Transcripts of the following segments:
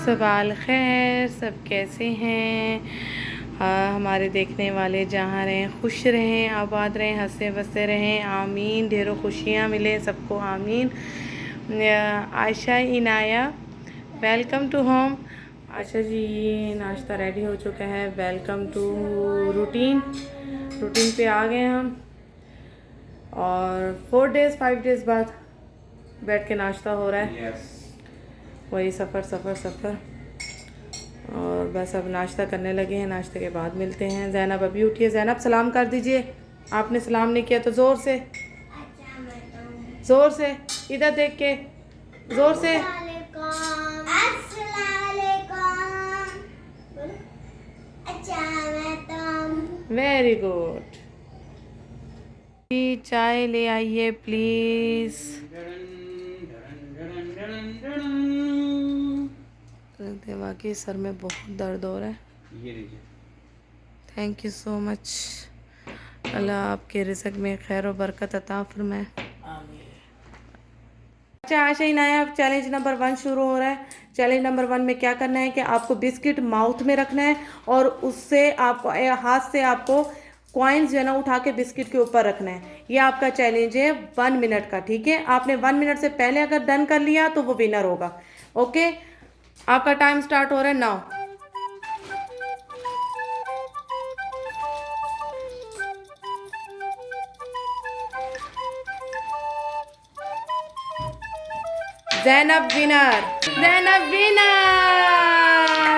सवाल खैर, सब कैसे हैं? हमारे देखने वाले जहाँ रहें खुश रहें, आबाद रहें, हंसे बसते रहें, आमीन। ढेरों खुशियाँ मिले सबको, आमीन। Ayesha Inaya, welcome to home. Ayesha ji, ये नाश्ता रेडी हो चुका है। वेलकम टू रूटीन पे आ गए हम। और 4 डेज़ 5 डेज़ बाद बैठ के नाश्ता हो रहा है। वही सफ़र। और बस अब नाश्ता करने लगे हैं, नाश्ते के बाद मिलते हैं। ज़ैनब अभी उठी है। ज़ैनब सलाम कर दीजिए। आपने सलाम नहीं किया तो ज़ोर से इधर देख के ज़ोर से। Very good. चाय ले आइए प्लीज़। वाकई सर में बहुत दर्द हो रहा है। ये लीजिए। Thank you so much. अल्लाह आपके रिज़्क़ में खैर और बरकत अता फरमाए। अच्छा आशा इनाया, अब चैलेंज नंबर 1 शुरू हो रहा है। चैलेंज नंबर 1 में क्या करना है कि आपको बिस्किट माउथ में रखना है और उससे आपको हाथ से आपको कॉइन्स जो है ना उठा के बिस्किट के ऊपर रखना है। ये आपका चैलेंज है 1 मिनट का, ठीक है? आपने 1 मिनट से पहले अगर डन कर लिया तो वो विनर होगा। ओके, आपका टाइम स्टार्ट हो रहा है नाउ। ज़ैनब विनर।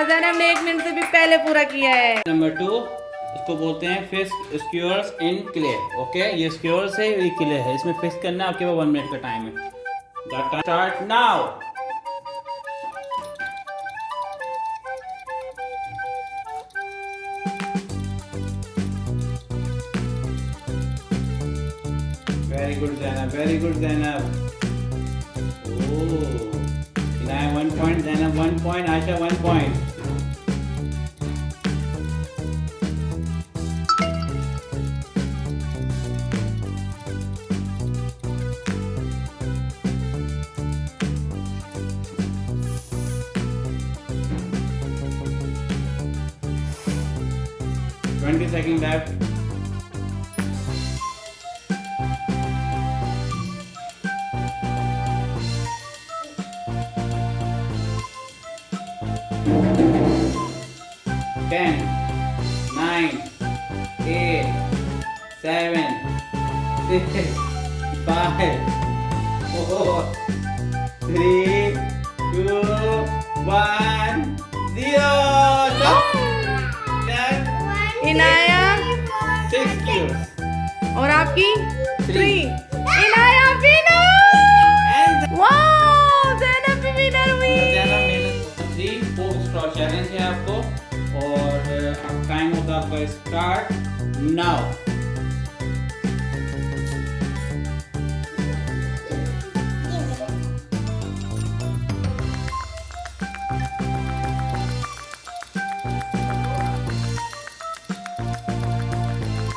ज़ैनब ने 1 मिनट से भी पहले पूरा किया है। नंबर 2, इसको बोलते हैं फिश स्क्यूअर्स इन क्ले। ओके, ये स्क्यूअर्स है, ये क्ले है। इसमें फिश करना है। आपके पास 1 मिनट का टाइम है। The start now. Very good Zainab, very good Zainab. Oh, Inaya 1 point, Zainab 1 point, Ayesha 1 point. Twenty seconds left. Ten, 9, 8, 7, 6, 5, 4, 3, 2, 1, 0. Stop. Inaya 6 cubes और आपकी 3। 3। इनाया विनर। वाह, ज़ैनब भी विनर हुई। ज़ैनब मेरे 3 4 स्ट्रॉ चैलेंज है आपको। और अब टाइम होगा आपका स्टार्ट नाउ।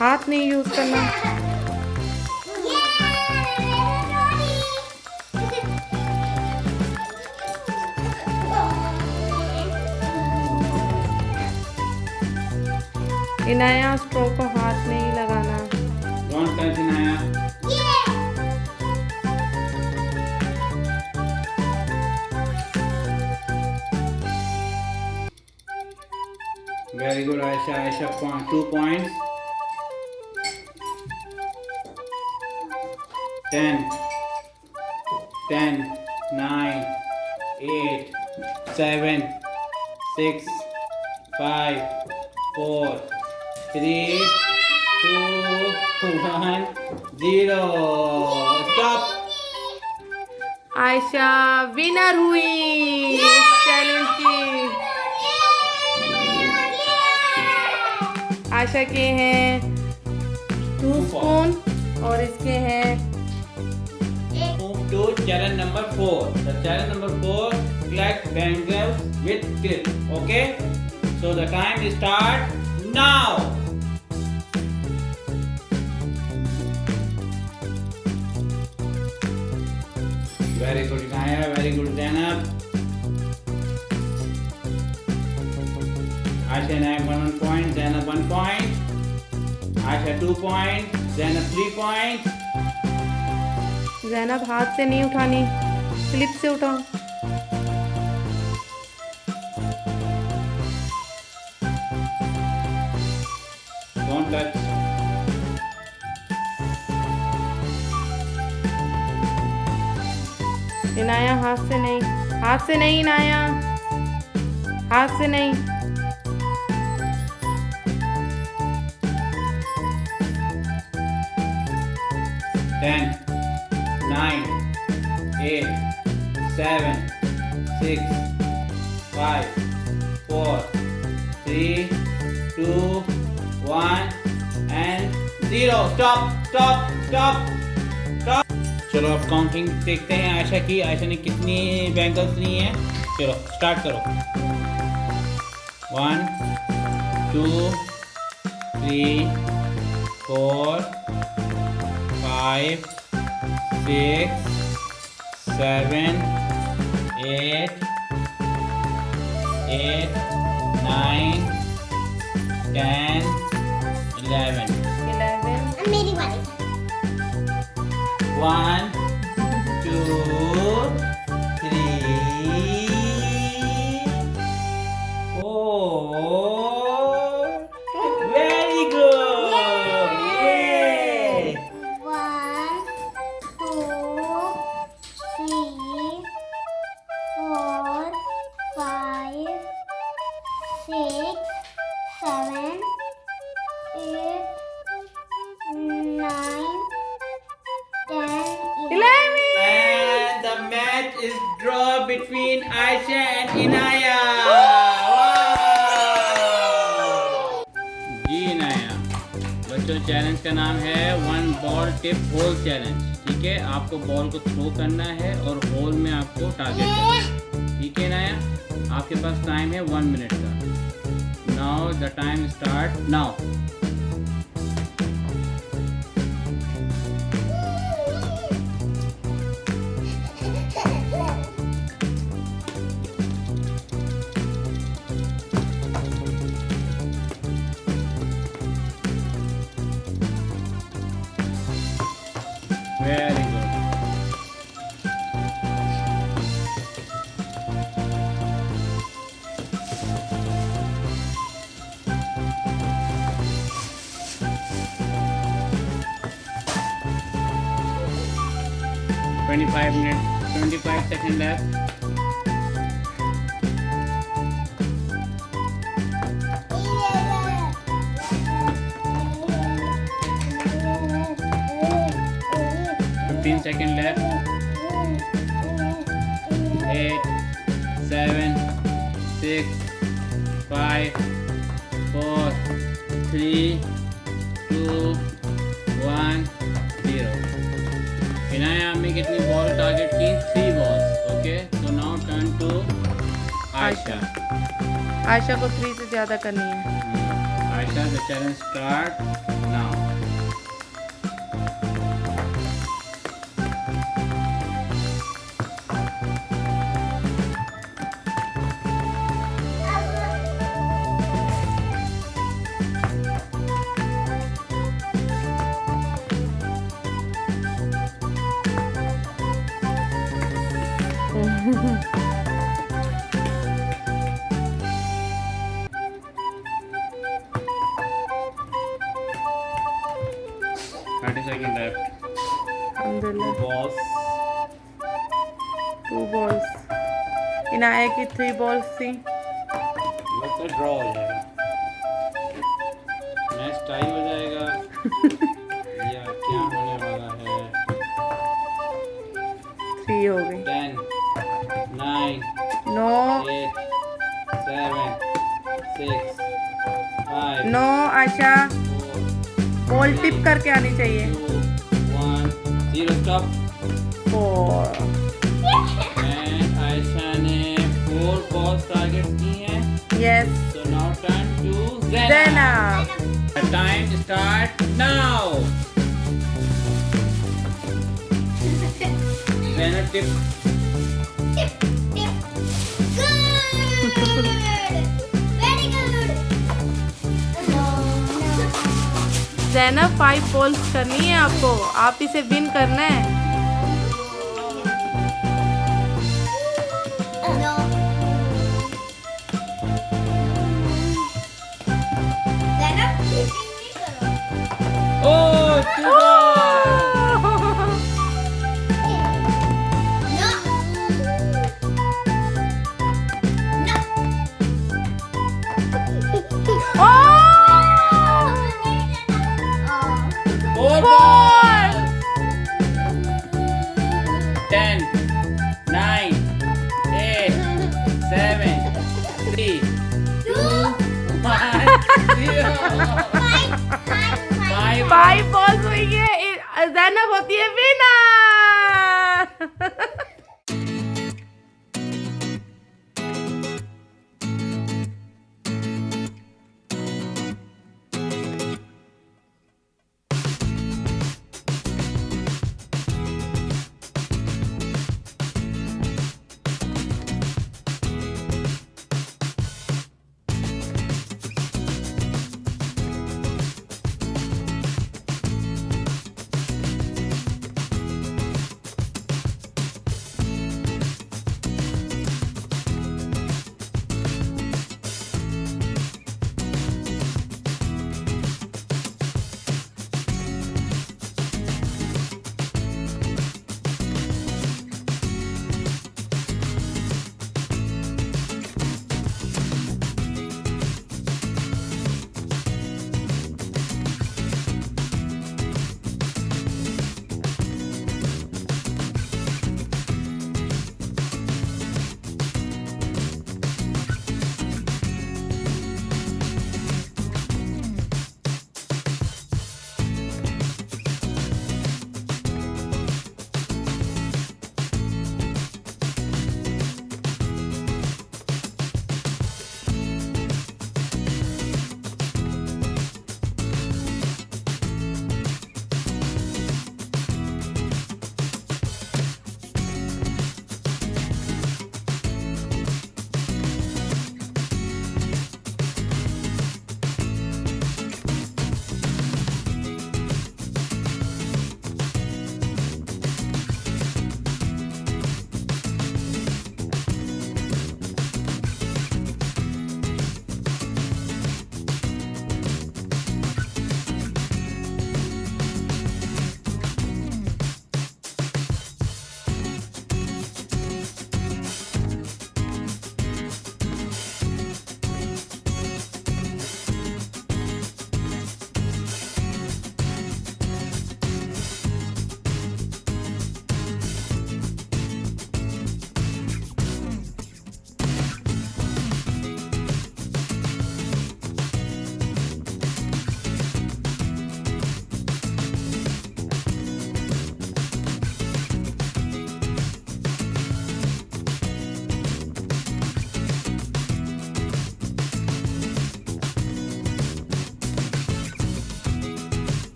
हाथ नहीं यूज करना। इनाया, स्ट्रो को हाथ नहीं लगाना। Don't touch Inaya. Very good Ayesha. Ayesha 2 points। 10, 9, 8, 7, 6, 5, 4, 3, 2, 1, 0. Stop. Ayesha winner हुई इस चैलेंज की। आयशा के हैं 2 स्पून और इसके हैं Move to challenge number 4. The challenge number 4, collect bangles with clip. Okay? So the time start now. Very good Naya, very good Zainab. Aisha and I 1 point, Zainab 1 point, Aisha 2 point, Zainab 3 point. Zainab हाथ से नहीं उठानी, clip से उठाओ। Don't touch. Inaya हाथ से नहीं, हाथ से नहीं इनाया, हाथ से नहीं। 10, 9, 8, 7, 6, 5, 4, 3, 2, 1 and 0. Stop, stop, stop, stop. चलो अब काउंटिंग देखते हैं आयशा की। आयशा ने कितनी बैंगल्स ली हैं? चलो स्टार्ट करो। 1, 2, 3, 4, 5, 6, 7, 8, 9, 10, 11. मेरी बारी। 1, 2, 3, 4. Very good. Yay. 1, 2, 3, 4, 5, 6, 7, 8, 9, 10, 11. And the match is draw between Aisha and Inaya. जी इनाया, बच्चों चैलेंज का नाम है 1 बॉल टिप होल चैलेंज। ठीक है, आपको बॉल को थ्रो करना है और होल में आपको टारगेट करना है। ठीक है इनाया, आपके पास टाइम है 1 मिनट का। Now the time start now. Very good. Twenty-five minutes, 25 seconds left. Second left. 8, 7, 6, 5, 4, 3, 2, 1, 0. Inaya में कितनी बॉल टारगेट की? 3 balls. Okay, so now turn to Ayesha. Ayesha को 3 से ज़्यादा करनी है। Ayesha, the challenge start now. Second left. अल्हम्दुलिल्लाह। 2 balls. 2 balls। इनाया की 3 balls थी। लगता है ड्रॉ हो जाएगा, मैच टाई हो जाएगा या क्या होने वाला है? 3 हो गई। 10, 9, no 8, 7, 6, 5, no Ayesha, 4, ball tip करके आनी चाहिए। 2, 1, 0. स्टॉप। 4। एंड आयशा ने 4 बॉल्स टारगेट की हैं। Yes. So now turn to Zainab. Zainab. The time start now. Zainab tip. Tip, tip. Good. Very good. Zainab 5 balls करनी है आपको, आप इसे विन करना है। No. जैनब cheating नहीं करो। ओह 2 ball. No. No. 4 ball. 10 9 8 7 3 2 1 0। 5 balls हुई है, जैनब होती है विनर।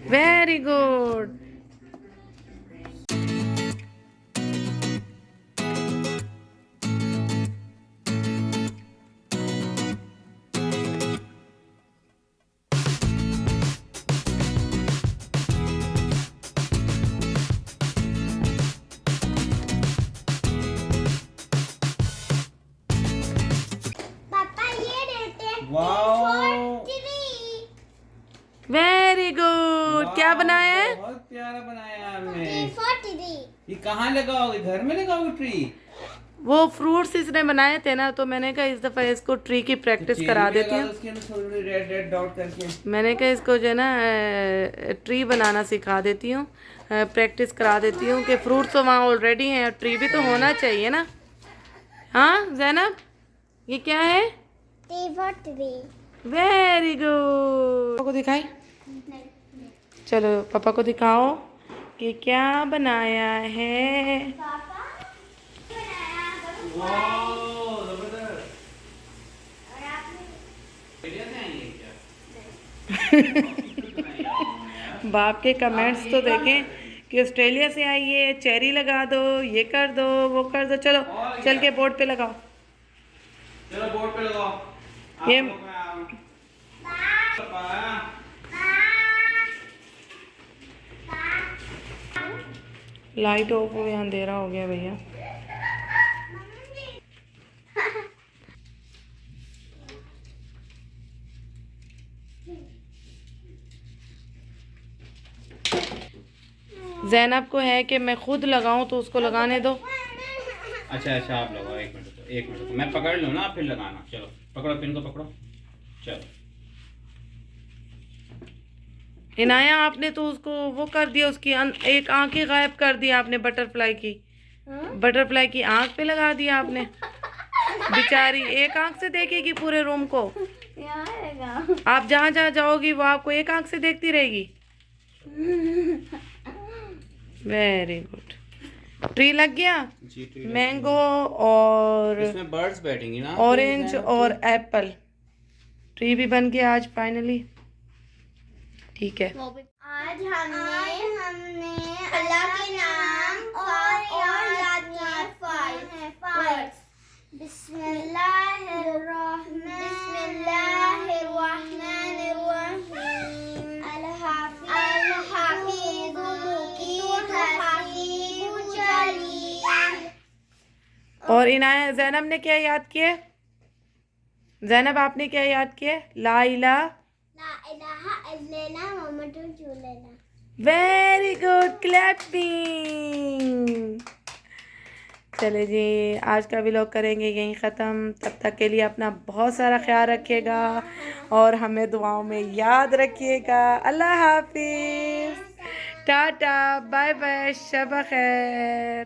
Very good. पापा ये देते वाओ, वेरी गुड। क्या बनाया है? बहुत प्यारा बनाया आपने। ट्री। ये कहाँ लगाओगे? घर में लगाओगे ट्री? वो फ्रूट्स इसने बनाए थे ना, तो मैंने कहा इस दफा इसको ट्री की प्रैक्टिस करा देती हूँ। उसके अंदर थोड़ी रेड रेड डॉट करके। मैंने कहा इसको जो है ना ट्री बनाना सिखा देती हूँ, प्रैक्टिस करा देती हूँ कि फ्रूट्स तो वहाँ ऑलरेडी हैं, ट्री भी तो होना चाहिए ना। हाँ ज़ैनब, ये क्या है? ट्री। Very good. पापा को दिखाई, चलो पापा को दिखाओ कि क्या बनाया है। पापा वाओ, जबरदस्त। और आपने बढ़िया से आई है क्या? बाप के कमेंट्स तो देखें कि ऑस्ट्रेलिया से आई है, चेरी लगा दो, ये कर दो, वो कर दो। चलो चल के बोर्ड पे लगाओ। चलो बोर्ड पे लगाओ। ये लाइट ऑफ हो गया, अंधेरा हो गया भैया। ज़ैनब को है कि मैं खुद लगाऊं, तो उसको लगाने दो। अच्छा अच्छा, आप लगाओ। एक मिनट, एक मिनट, मैं पकड़ लूँ ना, फिर लगाना। चलो पकड़ो, पिन को पकड़ो। चलो इनाया, आपने तो उसको वो कर दिया, उसकी एक आंख ही गायब कर दी आपने। बटरफ्लाई की, बटरफ्लाई की आंख पे लगा दिया आपने। बेचारी एक आंख से देखेगी पूरे रूम को। आप जहाँ जहाँ जाओगी वो आपको एक आंख से देखती रहेगी। Very good. ट्री लग गया। जी, ट्री लग मैंगो और इसमें बर्ड्स बैठेंगी ना, ऑरेंज और एप्पल। ट्री भी बन गया आज फाइनली। ठीक है। आज हमने अल्लाह के नाम और याद किए 5 वर्ड्स। बिस्मिल्लाहिर्रहमानिर्रहीम। और इनाया, ज़ैनब ने क्या याद किया? ज़ैनब आपने क्या याद किया? ला इलाहा इल्लल्लाह मुहम्मदुर रसूलुल्लाह। Very good, clapping. चले जी, आज का व्लॉग करेंगे यहीं ख़त्म। तब तक के लिए अपना बहुत सारा ख्याल रखिएगा और हमें दुआओं में याद रखिएगा। अल्लाह हाफिज़, टाटा, बाय बाय, शब खैर।